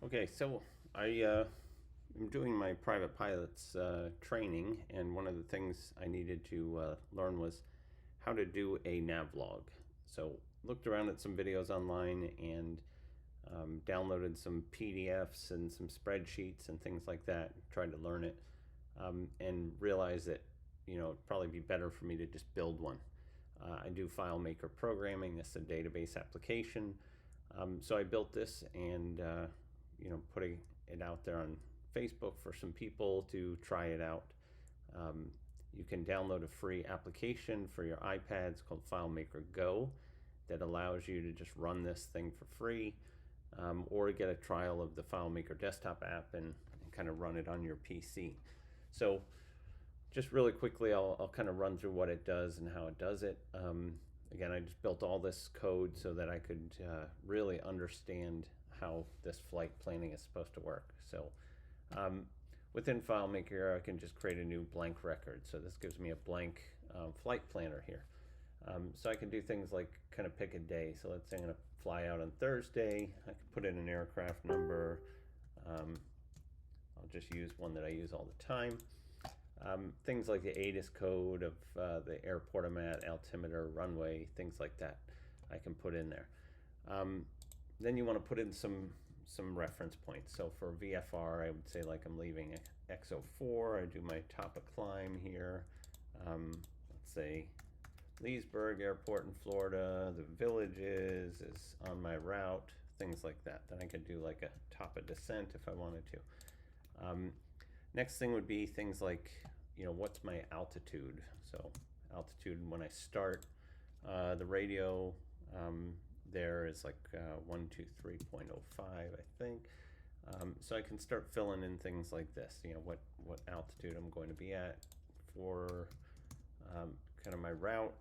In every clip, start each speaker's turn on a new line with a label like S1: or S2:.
S1: Okay, so am doing my private pilot's training, and one of the things I needed to learn was how to do a NAV log. So looked around at some videos online and downloaded some PDFs and some spreadsheets and things like that. Tried to learn it and realized that it'd probably be better for me to just build one. I do FileMaker programming. This is a database application. So I built this and putting it out there on Facebook for some people to try it out. You can download a free application for your iPads called FileMaker Go that allows you to just run this thing for free, or get a trial of the FileMaker desktop app and kind of run it on your PC. So just really quickly, I'll kind of run through what it does and how it does it. Again, I just built all this code so that I could really understand how this flight planning is supposed to work. So within FileMaker, I can just create a new blank record. So this gives me a blank flight planner here. So I can do things like kind of pick a day. So let's say I'm going to fly out on Thursday. I can put in an aircraft number. I'll just use one that I use all the time. Things like the ATIS code of the airport I'm at, altimeter, runway, things like that I can put in there. Then you want to put in some reference points. So for VFR, I would say like I'm leaving X04. I do my top of climb here. Let's say Leesburg Airport in Florida. The Villages is on my route, things like that. Then I could do like a top of descent if I wanted to. Next thing would be things like, what's my altitude? So altitude when I start, the radio there is like 123.05, I think. So I can start filling in things like this, what altitude I'm going to be at for kind of my route,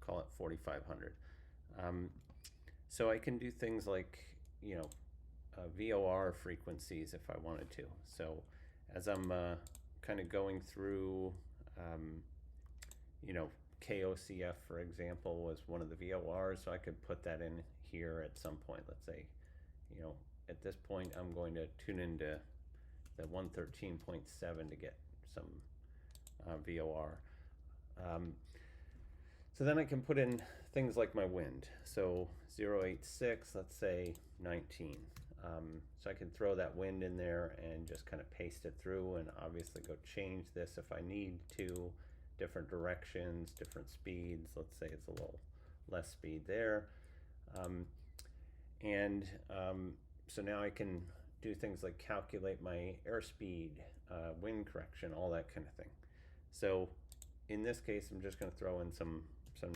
S1: call it 4,500. So I can do things like, VOR frequencies if I wanted to. So as I'm kind of going through, KOCF, for example, was one of the VORs, so I could put that in here at some point. Let's say, at this point, I'm going to tune into the 113.7 to get some VOR. So then I can put in things like my wind. So 086, let's say 19. So I can throw that wind in there and just kind of paste it through, and obviously go change this if I need to, different directions, different speeds. Let's say it's a little less speed there. So now I can do things like calculate my airspeed, wind correction, all that kind of thing. So in this case, I'm just going to throw in some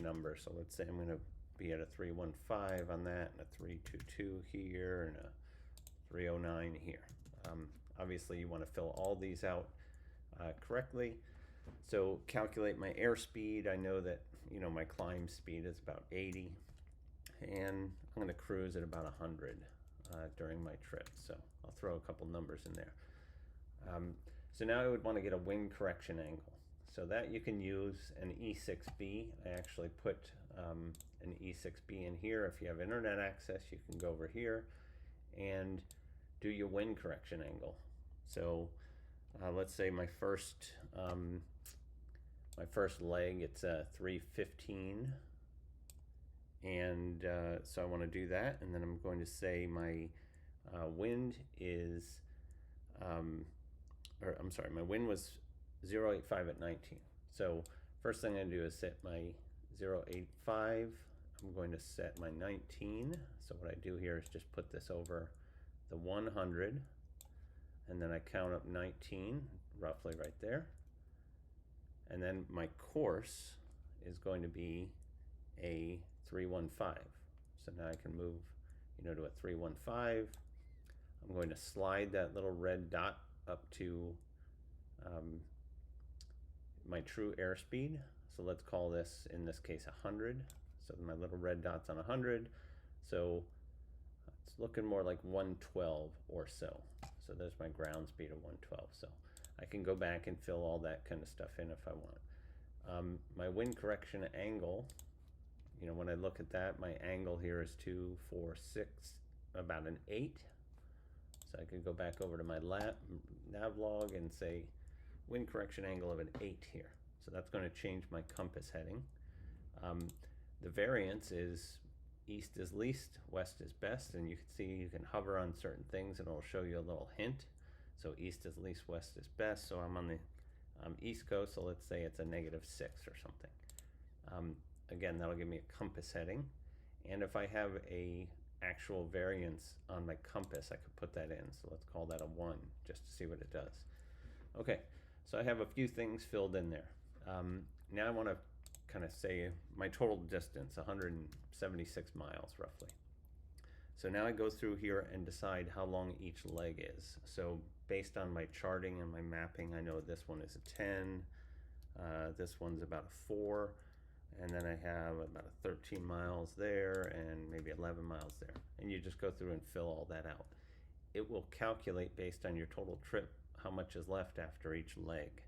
S1: numbers. So let's say I'm going to be at a 315 on that, and a 322 here, and a 309 here. Obviously you want to fill all these out correctly. So calculate my airspeed. I know that my climb speed is about 80, and I'm going to cruise at about 100 during my trip. So I'll throw a couple numbers in there. So now I would want to get a wind correction angle. So that you can use an E6B. I actually put an E6B in here. If you have internet access, you can go over here and do your wind correction angle. So let's say my first leg, it's a 315, and so I want to do that, and then I'm going to say my wind is my wind was 085 at 19. So first thing I'm going to do is set my 085. I'm going to set my 19. So what I do here is just put this over the 100, and then I count up 19, roughly right there. And then my course is going to be a 315. So now I can move, to a 315. I'm going to slide that little red dot up to my true airspeed. So let's call this, in this case, 100. So my little red dot's on 100. So it's looking more like 112 or so. So there's my ground speed of 112. So I can go back and fill all that kind of stuff in if I want. My wind correction angle, when I look at that, my angle here is 2, 4, 6, about an 8. So I could go back over to my nav log and say wind correction angle of an 8 here. So that's going to change my compass heading. The variance is east is least, west is best, and you can see you can hover on certain things and it'll show you a little hint. So east is least, west is best. So I'm on the east coast, so let's say it's a -6 or something. Again, that'll give me a compass heading. And if I have a actual variance on my compass, I could put that in. So let's call that a 1 just to see what it does. Okay, so I have a few things filled in there. Now I want to kind of say my total distance, 176 miles roughly. So now I go through here and decide how long each leg is. So based on my charting and my mapping, I know this one is a 10, this one's about a 4, and then I have about a 13 miles there and maybe 11 miles there. And you just go through and fill all that out. It will calculate based on your total trip how much is left after each leg.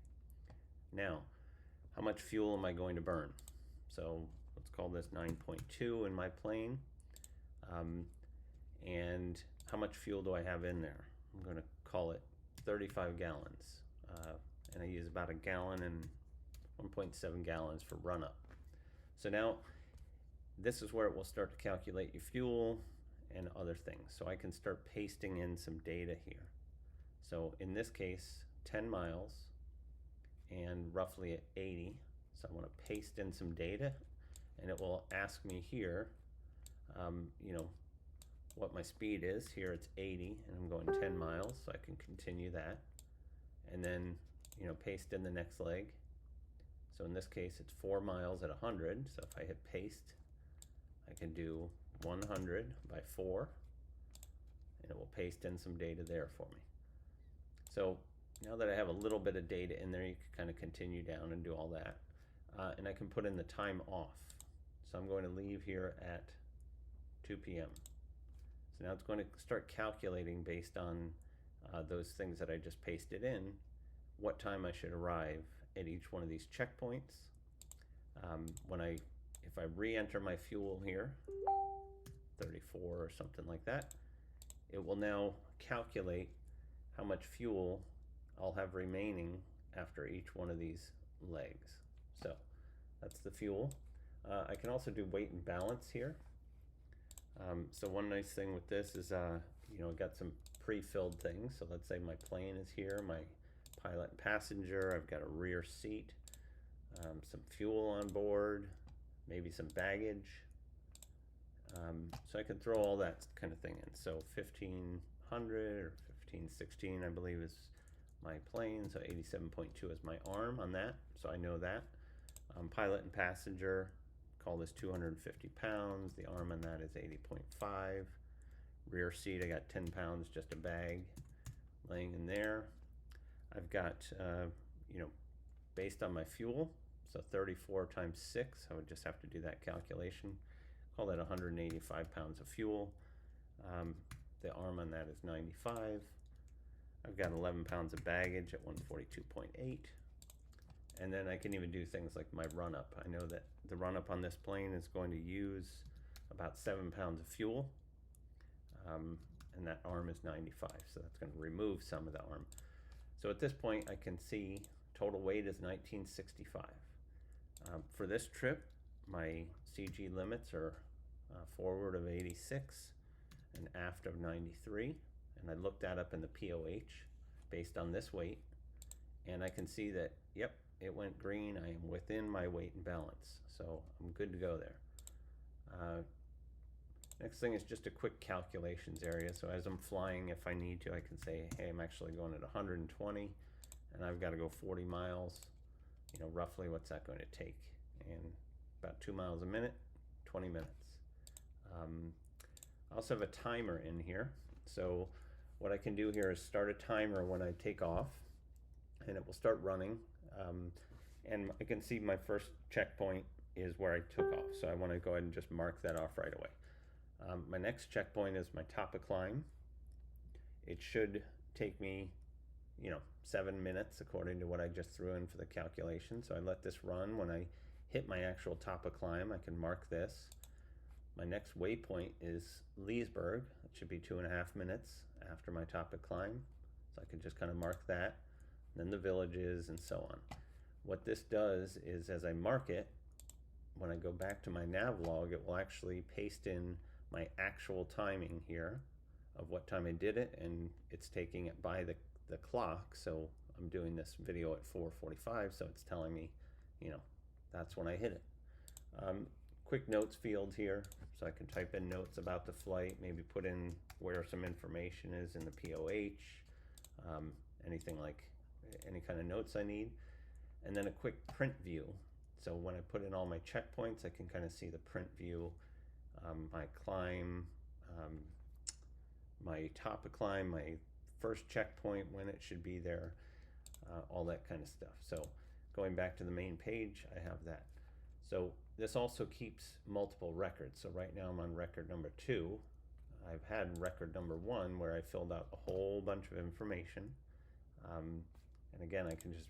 S1: Now, how much fuel am I going to burn? So let's call this 9.2 in my plane. And how much fuel do I have in there? I'm going to call it 35 gallons. And I use about a gallon and 1.7 gallons for run up. So now this is where it will start to calculate your fuel and other things. So I can start pasting in some data here. So in this case, 10 miles and roughly at 80. So I want to paste in some data and it will ask me here, you know, what my speed is. Here it's 80 and I'm going 10 miles, so I can continue that. And then, you know, paste in the next leg. So in this case, it's 4 miles at 100. So if I hit paste, I can do 100 by 4, and it will paste in some data there for me. So now that I have a little bit of data in there, you can kind of continue down and do all that. And I can put in the time off. So I'm going to leave here at 2 p.m. So now it's going to start calculating based on those things that I just pasted in, what time I should arrive at each one of these checkpoints. If I re-enter my fuel here, 34 or something like that, it will now calculate how much fuel I'll have remaining after each one of these legs. So that's the fuel. I can also do weight and balance here. So one nice thing with this is, you know, I've got some pre-filled things. So let's say my plane is here, my pilot and passenger, I've got a rear seat, some fuel on board, maybe some baggage. So I can throw all that kind of thing in. So 1500 or 1516, I believe, is my plane. So 87.2 is my arm on that. So I know that. Pilot and passenger, call this 250 pounds. The arm on that is 80.5. Rear seat, I got 10 pounds, just a bag laying in there. I've got, you know, based on my fuel, so 34 times 6, I would just have to do that calculation. Call that 185 pounds of fuel. The arm on that is 95. I've got 11 pounds of baggage at 142.8. And then I can even do things like my run-up. I know that the run-up on this plane is going to use about 7 pounds of fuel. And that arm is 95, so that's going to remove some of the arm. So at this point, I can see total weight is 1965. For this trip, my CG limits are forward of 86 and aft of 93. And I looked that up in the POH based on this weight. And I can see that, yep, it went green. I am within my weight and balance. So I'm good to go there. Next thing is just a quick calculations area. So as I'm flying, if I need to, I can say, hey, I'm actually going at 120 and I've got to go 40 miles. You know, roughly what's that going to take? And about 2 miles a minute, 20 minutes. I also have a timer in here. So what I can do here is start a timer when I take off and it will start running. And I can see my first checkpoint is where I took off. So I want to go ahead and just mark that off right away. My next checkpoint is my Apopka climb. It should take me, you know, 7 minutes according to what I just threw in for the calculation. So I let this run. When I hit my actual Apopka climb, I can mark this. My next waypoint is Leesburg. It should be 2.5 minutes. after my topic climb. So I can just kind of mark that, then the villages and so on. What this does is as I mark it, when I go back to my nav log, it will actually paste in my actual timing here of what time I did it, and it's taking it by the clock. So I'm doing this video at 4:45, so it's telling me, you know, that's when I hit it. Quick notes field here, so I can type in notes about the flight, maybe put in where some information is in the POH, anything like any kind of notes I need, and then a quick print view. So when I put in all my checkpoints, I can kind of see the print view, my climb, my topic climb, my first checkpoint, when it should be there, all that kind of stuff. So going back to the main page, I have that. So this also keeps multiple records. So right now I'm on record number 2. I've had record number 1 where I filled out a whole bunch of information. And again, I can just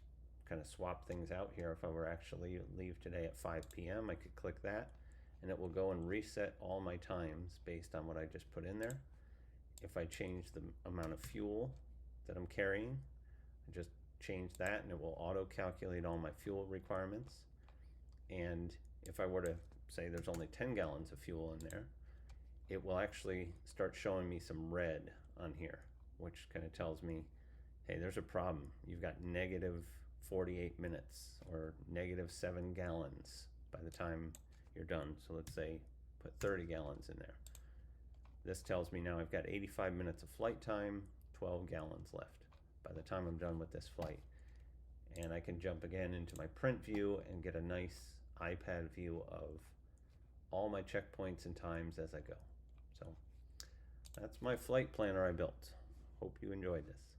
S1: kind of swap things out here. If I were actually leave today at 5 p.m., I could click that and it will go and reset all my times based on what I just put in there. If I change the amount of fuel that I'm carrying, I just change that and it will auto calculate all my fuel requirements. And if I were to say there's only 10 gallons of fuel in there, it will actually start showing me some red on here, which kind of tells me, hey, there's a problem. You've got negative 48 minutes or negative 7 gallons by the time you're done. So let's say put 30 gallons in there. This tells me now I've got 85 minutes of flight time, 12 gallons left by the time I'm done with this flight. And I can jump again into my print view and get a nice iPad view of all my checkpoints and times as I go. So that's my flight planner I built. Hope you enjoyed this.